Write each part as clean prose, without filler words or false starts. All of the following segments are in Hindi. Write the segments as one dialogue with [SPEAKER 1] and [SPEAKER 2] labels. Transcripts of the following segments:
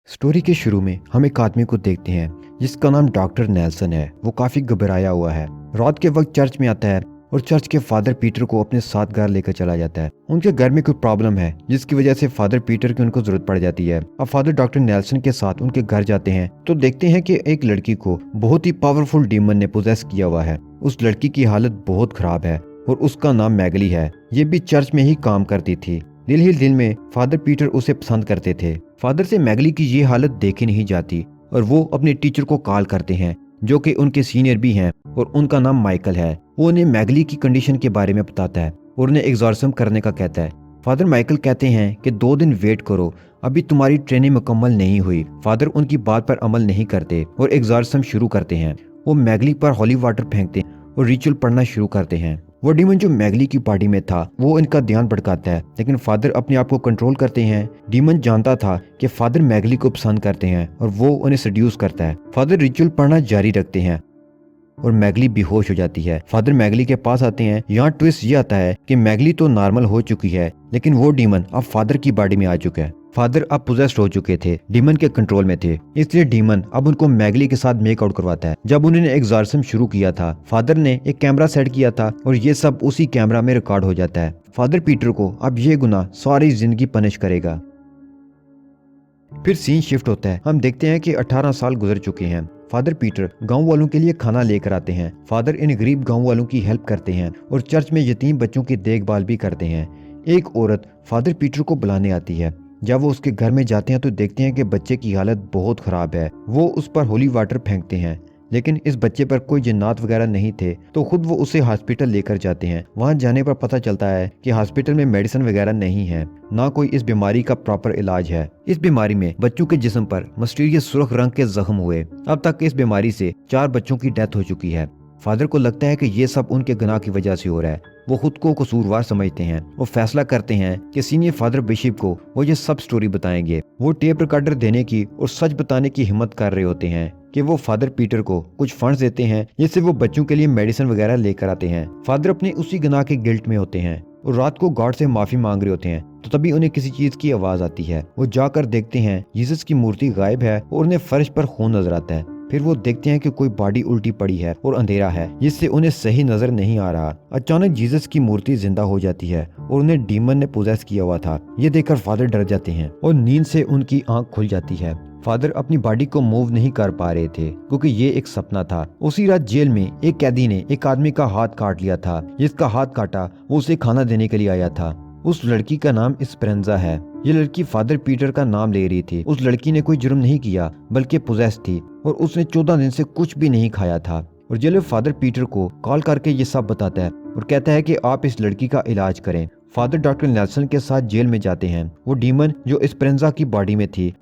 [SPEAKER 1] स्टोरी के शुरू में हम एक आदमी को देखते हैं जिसका नाम डॉक्टर नेल्सन है। वो काफी घबराया हुआ है। रात के वक्त चर्च में आता है और चर्च के फादर पीटर को अपने साथ घर लेकर चला जाता है। उनके घर में कोई प्रॉब्लम है जिसकी वजह से फादर पीटर की उनको जरूरत पड़ जाती है। अब फादर डॉक्टर नेल्सन के साथ उनके घर जाते हैं तो देखते हैं कि एक लड़की को बहुत ही पावरफुल डीमन ने पोजेस किया हुआ है। उस लड़की की हालत बहुत खराब है और उसका नाम मैगली है। ये भी चर्च में ही काम करती थी। दिल ही दिल में फादर पीटर उसे पसंद करते थे। फादर से मैगली की ये हालत देखी नहीं जाती और वो अपने टीचर को कॉल करते हैं जो कि उनके सीनियर भी हैं और उनका नाम माइकल है। वो उन्हें मैगली की कंडीशन के बारे में बताता है और उन्हें एग्जॉर्सिज्म करने का कहता है। फादर माइकल कहते हैं कि 2 दिन वेट करो, अभी तुम्हारी ट्रेनिंग मुकम्मल नहीं हुई। फादर उनकी बात पर अमल नहीं करते और एग्जॉर्सिज्म शुरू करते हैं। वो मैगली पर होली वाटर फेंकते हैं और रिचुअल पढ़ना शुरू करते हैं। वो डीमन जो मैगली की बॉडी में था वो इनका ध्यान भटकाता है, लेकिन फादर अपने आप को कंट्रोल करते हैं। डीमन जानता था कि फादर मैगली को पसंद करते हैं और वो उन्हें सेड्यूस करता है। फादर रिचुअल पढ़ना जारी रखते हैं और मैगली बेहोश हो जाती है। फादर मैगली के पास आते हैं। यहाँ ट्विस्ट ये आता है कि मैगली तो नॉर्मल हो चुकी है, लेकिन वो डीमन अब फादर की बॉडी में आ चुका है। फादर अब पोजेस्ड हो चुके थे, डीमन के कंट्रोल में थे, इसलिए डीमन अब उनको मैगली के साथ मेकआउट करवाता है। जब उन्होंने एग्जॉर्सिज्म शुरू किया था, फादर ने एक कैमरा सेट किया था और ये सब उसी कैमरा में रिकॉर्ड हो जाता है। फादर पीटर को अब ये गुनाह सारी जिंदगी पनिश करेगा। फिर सीन शिफ्ट होता है। हम देखते हैं कि 18 साल गुजर चुके हैं। फादर पीटर गांव वालों के लिए खाना लेकर आते हैं। फादर इन गरीब गांव वालों की हेल्प करते हैं और चर्च में यतीम बच्चों की देखभाल भी करते हैं। एक औरत फादर पीटर को बुलाने आती है। जब वो उसके घर में जाते हैं तो देखते हैं कि बच्चे की हालत बहुत खराब है। वो उस पर होली वाटर फेंकते हैं, लेकिन इस बच्चे पर कोई जिन्नात वगैरह नहीं थे, तो खुद वो उसे हॉस्पिटल लेकर जाते हैं। वहां जाने पर पता चलता है कि हॉस्पिटल में मेडिसिन वगैरह नहीं है, ना कोई इस बीमारी का प्रॉपर इलाज है। इस बीमारी में बच्चों के जिस्म पर मिस्टीरियस सुर्ख रंग के जख्म हुए। अब तक इस बीमारी से 4 बच्चों की डेथ हो चुकी है। फादर को लगता है कि ये सब उनके गुनाह की वजह से हो रहा है। वो खुद को कसूरवार समझते हैं। वो फैसला करते हैं कि सीनियर फादर बिशप को वो ये सब स्टोरी बताएंगे। वो टेप रिकॉर्डर देने की और सच बताने की हिम्मत कर रहे होते हैं कि वो फादर पीटर को कुछ फंड्स देते हैं जिससे वो बच्चों के लिए मेडिसिन वगैरह लेकर आते हैं। फादर अपने उसी गुनाह के गिल्ट में होते हैं और रात को गॉड से माफी मांग रहे होते हैं, तो तभी उन्हें किसी चीज की आवाज आती है। वो जाकर देखते हैं जीसस की मूर्ति गायब है और उन्हें फर्श पर खून नजर आता है। फिर वो देखते हैं कि कोई बॉडी उल्टी पड़ी है और अंधेरा है जिससे उन्हें सही नजर नहीं आ रहा। अचानक जीसस की मूर्ति जिंदा हो जाती है और उन्हें डीमन ने पोजेस किया हुआ था। ये देखकर फादर डर जाते हैं और नींद से उनकी आंख खुल जाती है। फादर अपनी बॉडी को मूव नहीं कर पा रहे थे क्योंकि ये एक सपना था। उसी रात जेल में एक कैदी ने एक आदमी का हाथ काट लिया था। जिसका हाथ काटा वो उसे खाना देने के लिए आया था। उस लड़की का नाम एस्पेरेंजा है। ये लड़की फादर पीटर का नाम ले रही थी। उस लड़की ने कोई जुर्म नहीं किया बल्कि पोजेस थी और उसने 14 दिन से कुछ भी नहीं खाया था। और जेलर फादर पीटर को कॉल करके ये सब बताता है और कहता है कि आप इस लड़की का इलाज करें। फादर डॉक्टर नेल्सन के साथ जेल में जाते हैं। वो डीमन जो एस्पेरेंजा की बॉडी में थी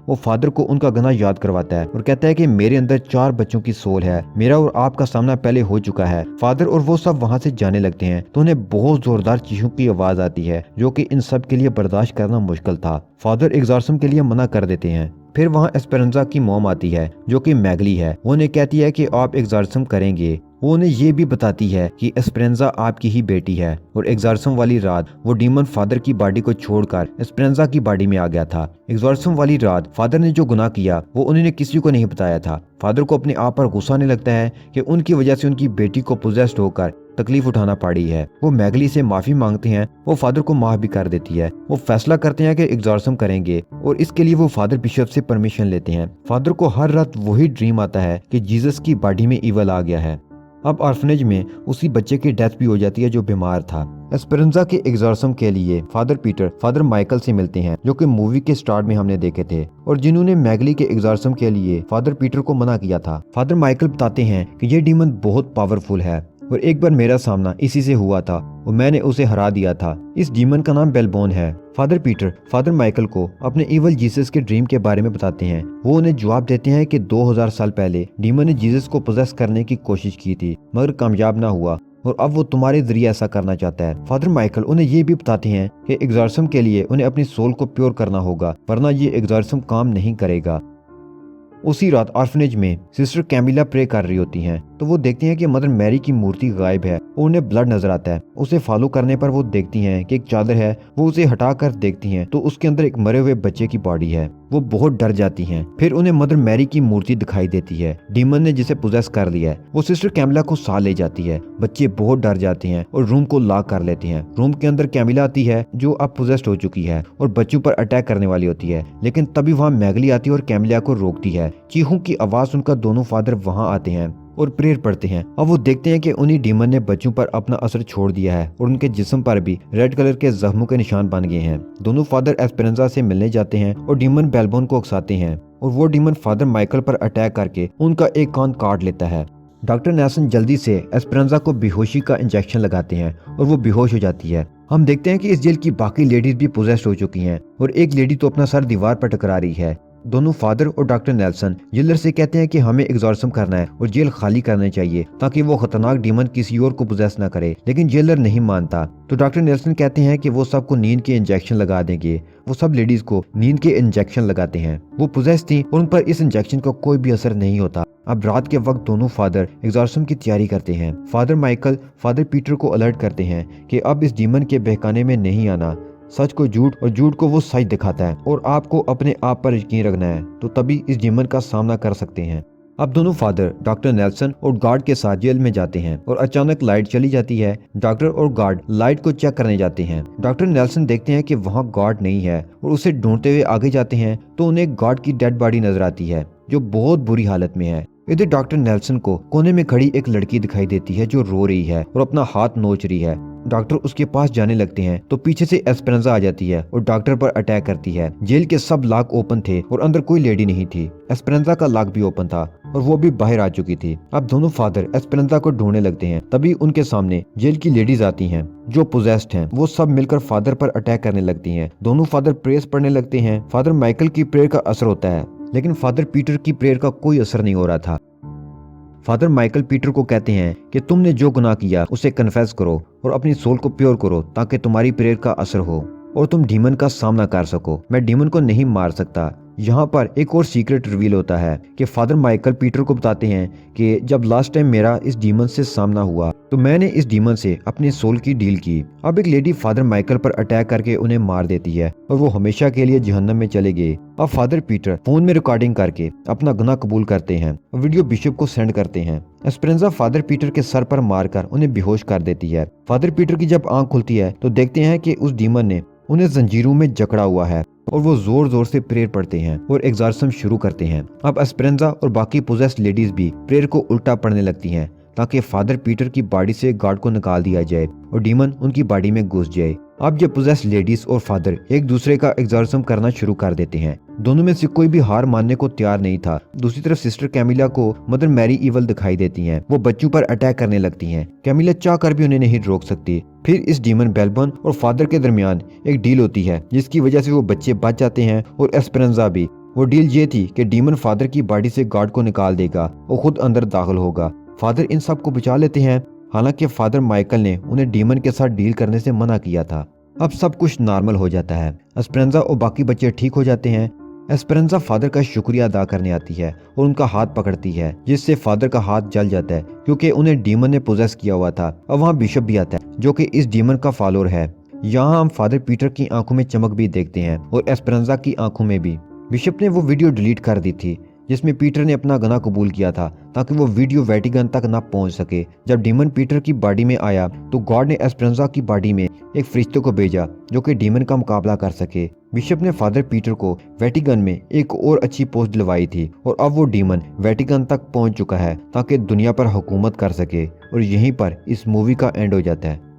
[SPEAKER 1] वो फादर को उनका गुनाह याद करवाता है और कहता है कि मेरे अंदर 4 बच्चों की सोल है। मेरा और आपका सामना पहले हो चुका है। फादर और वो सब वहां से जाने लगते हैं तो उन्हें बहुत जोरदार चीखों की आवाज आती है जो कि इन सब के लिए बर्दाश्त करना मुश्किल था। फादर एग्जॉर्सिज्म के लिए मना कर देते हैं। फिर वहाँ एस्पेरेंजा की मॉम आती है जो कि मैगली है। वो उन्हें कहती है कि आप एग्जॉर्सिज्म करेंगे। वो उन्हें ये भी बताती है कि एस्पेरेंजा आपकी ही बेटी है। और एग्जॉर्सिज्म वाली रात वो डीमन फादर की बॉडी को छोड़कर एस्पेरेंजा की बॉडी में आ गया था। एग्जॉर्सिज्म वाली रात फादर ने जो गुनाह किया वो उन्होंने किसी को नहीं बताया था। फादर को अपने आप पर गुस्सा आने लगता है कि उनकी वजह से उनकी बेटी को पोजेस्ड होकर तकलीफ उठाना पड़ी है। वो मैगली से माफी मांगते हैं। वो फादर को माफ भी कर देती है। वो फैसला करते हैं कि एग्जॉर्सिज्म करेंगे और इसके लिए वो फादर बिशप से परमिशन लेते हैं। फादर को हर रात वही ड्रीम आता है कि जीसस की बॉडी में ईवल आ गया है। अब ऑर्फनेज में उसी बच्चे की डेथ भी हो जाती है जो बीमार था। एस्पेरेंजा के एग्जॉर्सिज्म के लिए फादर पीटर फादर माइकल से मिलते हैं जो कि मूवी के स्टार्ट में हमने देखे थे और जिन्होंने मैगली के एग्जॉर्सिज्म के लिए फादर पीटर को मना किया था। फादर माइकल बताते हैं कि ये डीमन बहुत पावरफुल है और एक बार मेरा सामना इसी से हुआ था और मैंने उसे हरा दिया था। इस डीमन का नाम बेलबोन है। फादर पीटर फादर माइकल को अपने इवल जीसस के ड्रीम के बारे में बताते हैं। वो उन्हें जवाब देते हैं कि 2000 साल पहले डीमन ने जीसस को पोजेस करने की कोशिश की थी मगर कामयाब ना हुआ और अब वो तुम्हारे जरिए ऐसा करना चाहता है। फादर माइकल उन्हें ये भी बताते हैं कि एग्जॉर्सिज्म के लिए उन्हें अपनी सोल को प्योर करना होगा वरना ये एग्जॉर्सिज्म काम नहीं करेगा। उसी रात ऑर्फनेज में सिस्टर कैमिला प्रे कर रही होती हैं तो वो देखती हैं कि मदर मैरी की मूर्ति गायब है और उन्हें ब्लड नजर आता है। उसे फॉलो करने पर वो देखती हैं कि एक चादर है। वो उसे हटा कर देखती हैं तो उसके अंदर एक मरे हुए बच्चे की बॉडी है। वो बहुत डर जाती हैं। फिर उन्हें मदर मैरी की मूर्ति दिखाई देती है, डीमन ने जिसे पोजेस कर लिया है। वो सिस्टर कैमिला को साथ ले जाती है। बच्चे बहुत डर जाते हैं और रूम को लॉक कर लेते हैं। रूम के अंदर कैमिला आती है जो अब पोजेस्ड हो चुकी है और बच्चों पर अटैक करने वाली होती है, लेकिन तभी वहाँ मैगली आती है और कैमिला को रोकती है। चीखों की आवाज सुनकर दोनों फादर वहाँ आते हैं और प्रेयर पढ़ते हैं। अब वो देखते हैं कि उन्हीं डीमन ने बच्चों पर अपना असर छोड़ दिया है और उनके जिस्म पर भी रेड कलर के जख्मों के निशान बन गए हैं। दोनों फादर एस्पेरेंजा से मिलने जाते हैं और डीमन बेलबोन को उकसाते हैं और वो डीमन फादर माइकल पर अटैक करके उनका एक कान काट लेता है। डॉक्टर नेल्सन जल्दी से एस्पेरेंजा को बेहोशी का इंजेक्शन लगाते हैं और वो बेहोश हो जाती है। हम देखते हैं कि इस जेल की बाकी लेडीज भी पोजेस्ड हो चुकी हैं और एक लेडी तो अपना सर दीवार पर टकरा रही है। दोनों फादर और डॉक्टर नेल्सन जेलर से कहते हैं कि हमें एग्जॉर्सिज्म करना है और जेल खाली करना चाहिए ताकि वो खतरनाक डीमन किसी और को पोजेस ना करे, लेकिन जेलर नहीं मानता। तो डॉक्टर नेल्सन कहते हैं कि वो सबको नींद के इंजेक्शन लगा देंगे। वो सब लेडीज को नींद के इंजेक्शन लगाते हैं। वो पोजेस थी और उन पर इस इंजेक्शन का कोई भी असर नहीं होता। अब रात के वक्त दोनों फादर एग्जॉर्सिज्म की तैयारी करते हैं। फादर माइकल फादर पीटर को अलर्ट करते हैं कि अब इस डीमन के बहकाने में नहीं आना। सच को झूठ और झूठ को वो सच दिखाता है और आपको अपने आप पर यकीन रखना है, तो तभी इस डीमन का सामना कर सकते हैं। अब दोनों फादर डॉक्टर नेल्सन और गार्ड के साथ जेल में जाते हैं और अचानक लाइट चली जाती है। डॉक्टर और गार्ड लाइट को चेक करने जाते हैं। डॉक्टर नेल्सन देखते हैं कि वहाँ गार्ड नहीं है और उसे ढूंढते हुए आगे जाते हैं तो उन्हें गार्ड की डेड बॉडी नजर आती है जो बहुत बुरी हालत में है। इधर डॉक्टर नेल्सन को कोने में खड़ी एक लड़की दिखाई देती है जो रो रही है और अपना हाथ नोच रही है। डॉक्टर उसके पास जाने लगते हैं तो पीछे से एस्पेरेंजा आ जाती है और डॉक्टर पर अटैक करती है। जेल के सब लॉक ओपन थे और अंदर कोई लेडी नहीं थी। एस्पेरेंजा का लॉक भी ओपन था और वो भी बाहर आ चुकी थी। अब दोनों फादर एस्पेरेंजा को ढूंढने लगते हैं। तभी उनके सामने जेल की लेडीज आती हैं जो पोजेस्ड हैं। वो सब मिलकर फादर पर अटैक करने लगती हैं। दोनों फादर प्रेयर्स पढ़ने लगते हैं। फादर माइकल की प्रेयर का असर होता है, लेकिन फादर पीटर की प्रेयर का कोई असर नहीं हो रहा था। फादर माइकल पीटर को कहते हैं कि तुमने जो गुनाह किया उसे कन्फेस करो और अपनी सोल को प्योर करो ताकि तुम्हारी प्रेयर का असर हो और तुम डीमन का सामना कर सको। मैं डीमन को नहीं मार सकता। यहाँ पर एक और सीक्रेट रिवील होता है कि फादर माइकल पीटर को बताते हैं कि जब लास्ट टाइम मेरा इस डीमन से सामना हुआ तो मैंने इस डीमन से अपनी सोल की डील की। अब एक लेडी फादर माइकल पर अटैक करके उन्हें मार देती है और वो हमेशा के लिए जहन्नम में चले गए। अब फादर पीटर फोन में रिकॉर्डिंग करके अपना गुनाह कबूल करते हैं और वीडियो बिशप को सेंड करते हैं। एस्पेरेंजा फादर पीटर के सर पर मारकर उन्हें बेहोश कर देती है। फादर पीटर की जब आंख खुलती है तो देखते हैं कि उस डीमन ने उन्हें जंजीरों में जकड़ा हुआ है और वो जोर जोर से प्रेयर पढ़ते हैं और एग्जॉर्सिज्म शुरू करते हैं। अब एस्पेरेंजा और बाकी पोजेस्ड लेडीज भी प्रेयर को उल्टा पढ़ने लगती हैं ताकि फादर पीटर की बॉडी से गार्ड को निकाल दिया जाए और डीमन उनकी बॉडी में घुस जाए। अब जब पोजेस्ड लेडीज और फादर एक दूसरे का एग्जॉर्सिज्म करना शुरू कर देते हैं। दोनों में से कोई भी हार मानने को तैयार नहीं था। दूसरी तरफ सिस्टर कैमिला को मदर मैरी इवल दिखाई देती हैं। वो बच्चों पर अटैक करने लगती हैं। कैमिला चाह कर भी उन्हें नहीं रोक सकती। फिर इस डीमन बेलबोन और फादर के दरमियान एक डील होती है जिसकी वजह से वो बच्चे बच जाते हैं और एस्पेरेंजा भी। वो डील ये थी कि डीमन फादर की बॉडी से गार्ड को निकाल देगा और खुद अंदर दाखिल होगा। फादर इन सब को बचा लेते हैं, हालांकि फादर माइकल ने उन्हें डीमन के साथ डील करने से मना किया था। अब सब कुछ नॉर्मल हो जाता है। एस्पेरेंजा और बाकी बच्चे ठीक हो जाते हैं। एस्पेरेंजा फादर का शुक्रिया अदा करने आती है और उनका हाथ पकड़ती है जिससे फादर का हाथ जल जाता है क्योंकि उन्हें डीमन ने पोजेस किया हुआ था। अब वहाँ बिशप भी आता है जो कि इस डीमन का फॉलोअर है। यहाँ हम फादर पीटर की आंखों में चमक भी देखते हैं और एस्पेरेंजा की आंखों में भी। बिशप ने वो वीडियो डिलीट कर दी थी जिसमें पीटर ने अपना गुनाह कबूल किया था ताकि वो वीडियो वेटिकन तक ना पहुंच सके। जब डीमन पीटर की बॉडी में आया तो गॉड ने एस्पेरेंजा की बॉडी में एक फरिश्ते को भेजा जो कि डीमन का मुकाबला कर सके। बिशप ने फादर पीटर को वेटिकन में एक और अच्छी पोस्ट दिलवाई थी और अब वो डीमन वेटिकन तक पहुंच चुका है ताकि दुनिया पर हुकूमत कर सके। और यहीं पर इस मूवी का एंड हो जाता है।